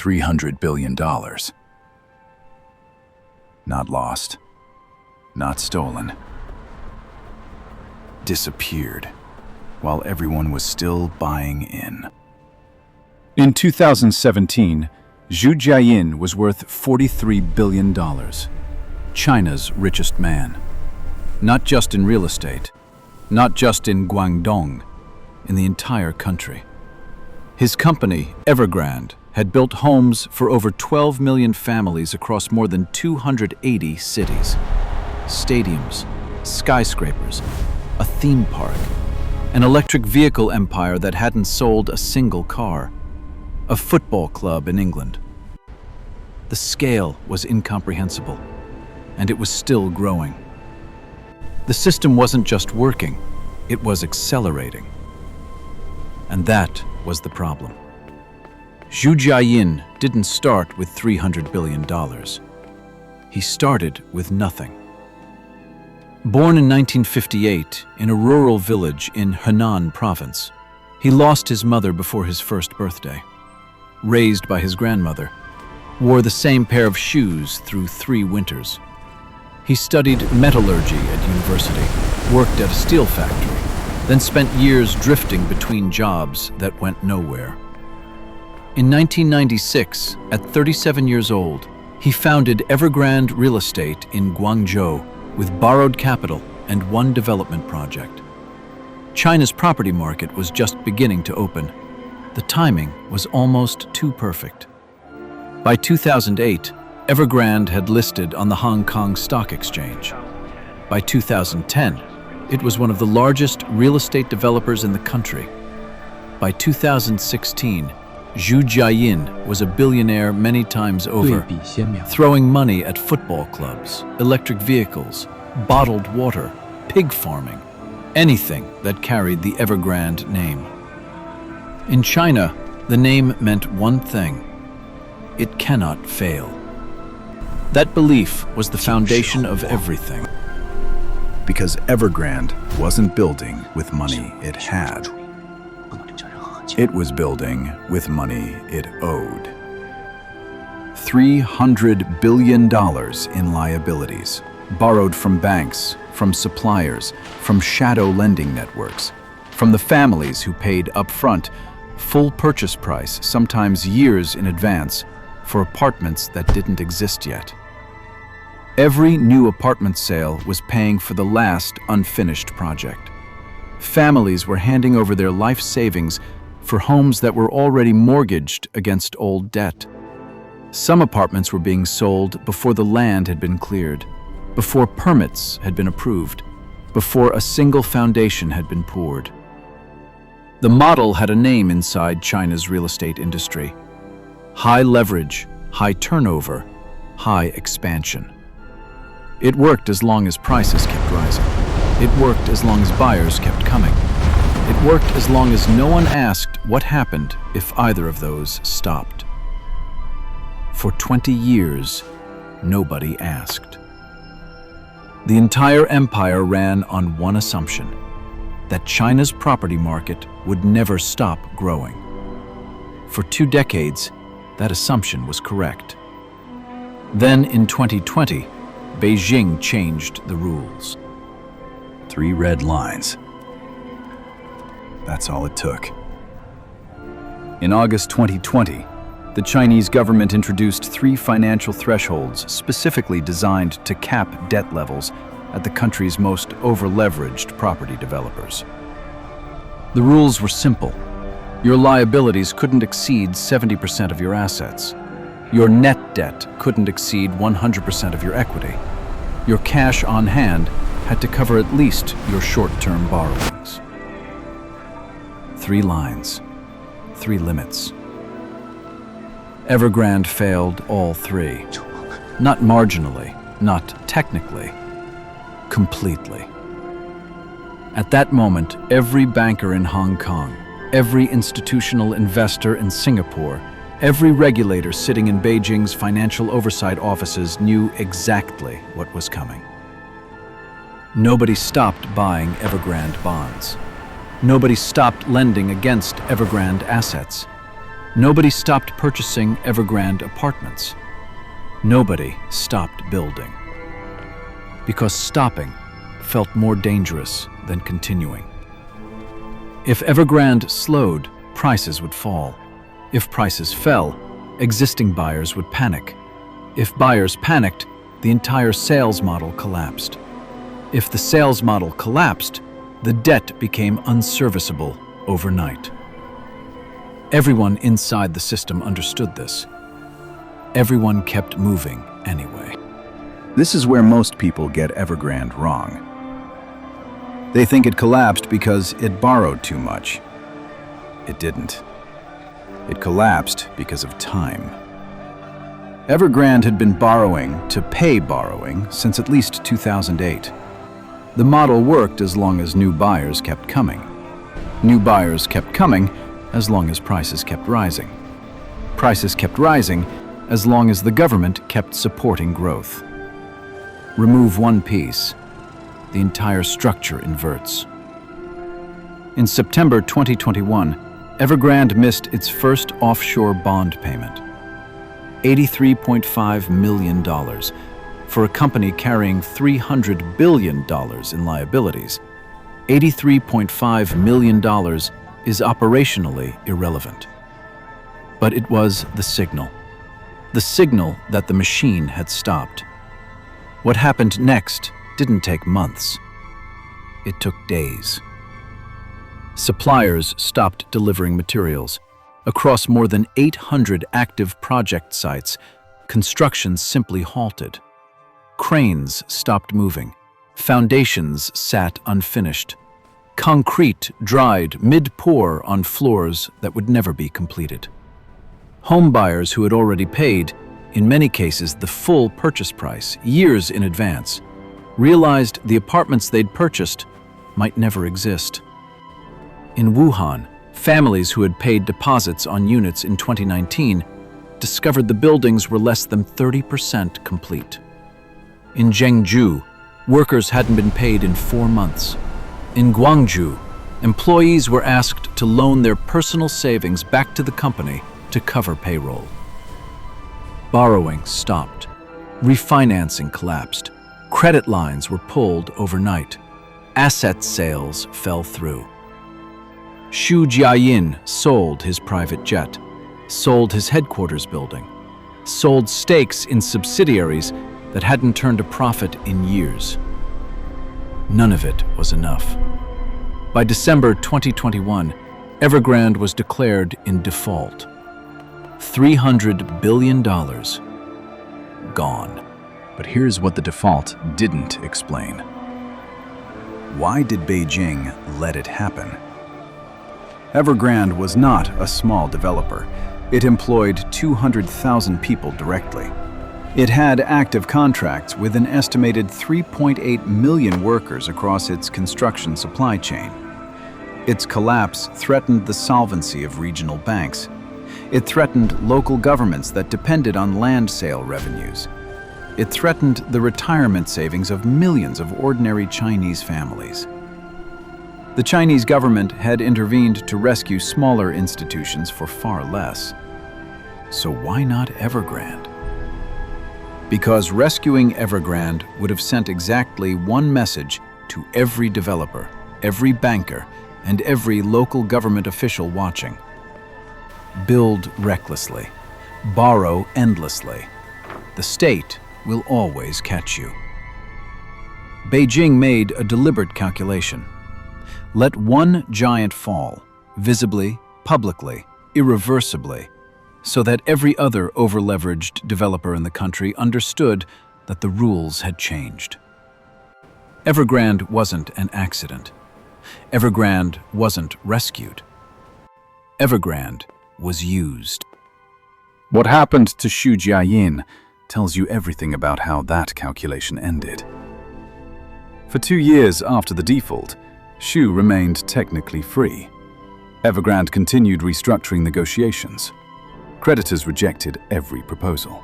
$300 billion. Not lost, not stolen. Disappeared, while everyone was still buying in. In 2017, Xu Jiayin was worth $43 billion, China's richest man. Not just in real estate, not just in Guangdong, in the entire country. His company, Evergrande, had built homes for over 12 million families across more than 280 cities. Stadiums, skyscrapers, a theme park, an electric vehicle empire that hadn't sold a single car, a football club in England. The scale was incomprehensible, and it was still growing. The system wasn't just working, it was accelerating. And that was the problem. Xu Jiayin didn't start with $300 billion. He started with nothing. Born in 1958 in a rural village in Henan province, he lost his mother before his first birthday. Raised by his grandmother, wore the same pair of shoes through 3 winters. He studied metallurgy at university, worked at a steel factory, then spent years drifting between jobs that went nowhere. In 1996, at 37 years old, he founded Evergrande Real Estate in Guangzhou with borrowed capital and 1 development project. China's property market was just beginning to open. The timing was almost too perfect. By 2008, Evergrande had listed on the Hong Kong Stock Exchange. By 2010, it was one of the largest real estate developers in the country. By 2016, Xu Jiayin was a billionaire many times over, throwing money at football clubs, electric vehicles, bottled water, pig farming, anything that carried the Evergrande name. In China, the name meant one thing: it cannot fail. That belief was the foundation of everything. Because Evergrande wasn't building with money it had. It was building with money it owed. $300 billion in liabilities, borrowed from banks, from suppliers, from shadow lending networks, from the families who paid upfront, full purchase price, sometimes years in advance, for apartments that didn't exist yet. Every new apartment sale was paying for the last unfinished project. Families were handing over their life savings for homes that were already mortgaged against old debt. Some apartments were being sold before the land had been cleared, before permits had been approved, before a single foundation had been poured. The model had a name inside China's real estate industry: high leverage, high turnover, high expansion. It worked as long as prices kept rising. It worked as long as buyers kept coming. It worked as long as no one asked what happened if either of those stopped. For 20 years, nobody asked. The entire empire ran on one assumption: that China's property market would never stop growing. For 2 decades, that assumption was correct. Then in 2020, Beijing changed the rules. 3 red lines. That's all it took. In August 2020, the Chinese government introduced 3 financial thresholds specifically designed to cap debt levels at the country's most over-leveraged property developers. The rules were simple. Your liabilities couldn't exceed 70% of your assets. Your net debt couldn't exceed 100% of your equity. Your cash on hand had to cover at least your short-term borrowings. 3 lines, 3 limits. Evergrande failed all 3. Not marginally, not technically, completely. At that moment, every banker in Hong Kong, every institutional investor in Singapore, every regulator sitting in Beijing's financial oversight offices knew exactly what was coming. Nobody stopped buying Evergrande bonds. Nobody stopped lending against Evergrande assets. Nobody stopped purchasing Evergrande apartments. Nobody stopped building. Because stopping felt more dangerous than continuing. If Evergrande slowed, prices would fall. If prices fell, existing buyers would panic. If buyers panicked, the entire sales model collapsed. If the sales model collapsed, the debt became unserviceable overnight. Everyone inside the system understood this. Everyone kept moving anyway. This is where most people get Evergrande wrong. They think it collapsed because it borrowed too much. It didn't. It collapsed because of time. Evergrande had been borrowing to pay borrowing since at least 2008. The model worked as long as new buyers kept coming. New buyers kept coming as long as prices kept rising. Prices kept rising as long as the government kept supporting growth. Remove one piece, the entire structure inverts. In September 2021, Evergrande missed its first offshore bond payment, $83.5 million, for a company carrying $300 billion in liabilities. $83.5 million is operationally irrelevant. But it was the signal that the machine had stopped. What happened next didn't take months. It took days. Suppliers stopped delivering materials. Across more than 800 active project sites, construction simply halted. Cranes stopped moving. Foundations sat unfinished. Concrete dried mid-pour on floors that would never be completed. Home buyers who had already paid, in many cases the full purchase price, years in advance, realized the apartments they'd purchased might never exist. In Wuhan, families who had paid deposits on units in 2019 discovered the buildings were less than 30% complete. In Zhengzhou, workers hadn't been paid in 4 months. In Guangzhou, employees were asked to loan their personal savings back to the company to cover payroll. Borrowing stopped. Refinancing collapsed. Credit lines were pulled overnight. Asset sales fell through. Xu Jiayin sold his private jet, sold his headquarters building, sold stakes in subsidiaries that hadn't turned a profit in years. None of it was enough. By December 2021, Evergrande was declared in default. $300 billion gone. But here's what the default didn't explain. Why did Beijing let it happen? Evergrande was not a small developer. It employed 200,000 people directly. It had active contracts with an estimated 3.8 million workers across its construction supply chain. Its collapse threatened the solvency of regional banks. It threatened local governments that depended on land sale revenues. It threatened the retirement savings of millions of ordinary Chinese families. The Chinese government had intervened to rescue smaller institutions for far less. So why not Evergrande? Because rescuing Evergrande would have sent exactly one message to every developer, every banker, and every local government official watching. Build recklessly. Borrow endlessly. The state will always catch you. Beijing made a deliberate calculation. Let one giant fall, visibly, publicly, irreversibly, so that every other over-leveraged developer in the country understood that the rules had changed. Evergrande wasn't an accident. Evergrande wasn't rescued. Evergrande was used. What happened to Xu Jiayin tells you everything about how that calculation ended. For 2 years after the default, Xu remained technically free. Evergrande continued restructuring negotiations. Creditors rejected every proposal.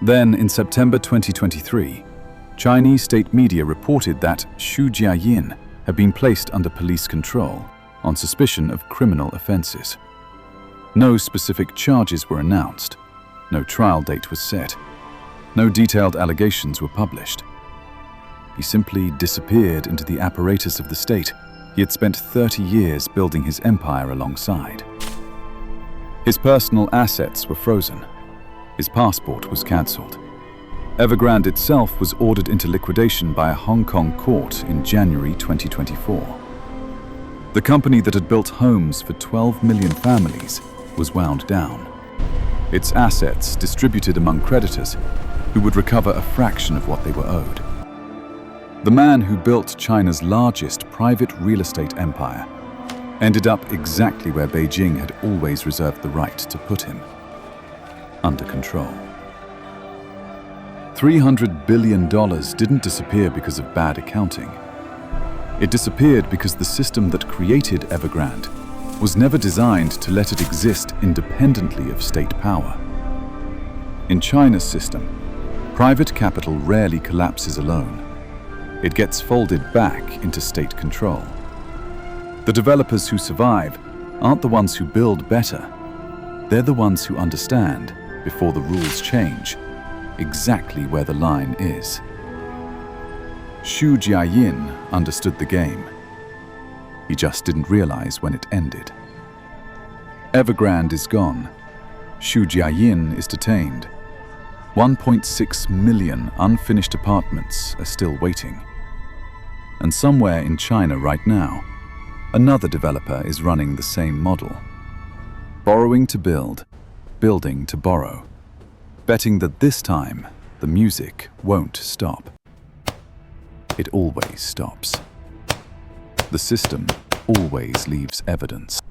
Then, in September 2023, Chinese state media reported that Xu Jiayin had been placed under police control on suspicion of criminal offenses. No specific charges were announced. No trial date was set. No detailed allegations were published. He simply disappeared into the apparatus of the state he had spent 30 years building his empire alongside. His personal assets were frozen. His passport was cancelled. Evergrande itself was ordered into liquidation by a Hong Kong court in January 2024. The company that had built homes for 12 million families was wound down. Its assets distributed among creditors who would recover a fraction of what they were owed. The man who built China's largest private real estate empire ended up exactly where Beijing had always reserved the right to put him: under control. $300 billion didn't disappear because of bad accounting. It disappeared because the system that created Evergrande was never designed to let it exist independently of state power. In China's system, private capital rarely collapses alone. It gets folded back into state control. The developers who survive aren't the ones who build better. They're the ones who understand, before the rules change, exactly where the line is. Xu Jiayin understood the game. He just didn't realize when it ended. Evergrande is gone. Xu Jiayin is detained. 1.6 million unfinished apartments are still waiting. And somewhere in China right now, another developer is running the same model. Borrowing to build, building to borrow, betting that this time the music won't stop. It always stops. The system always leaves evidence.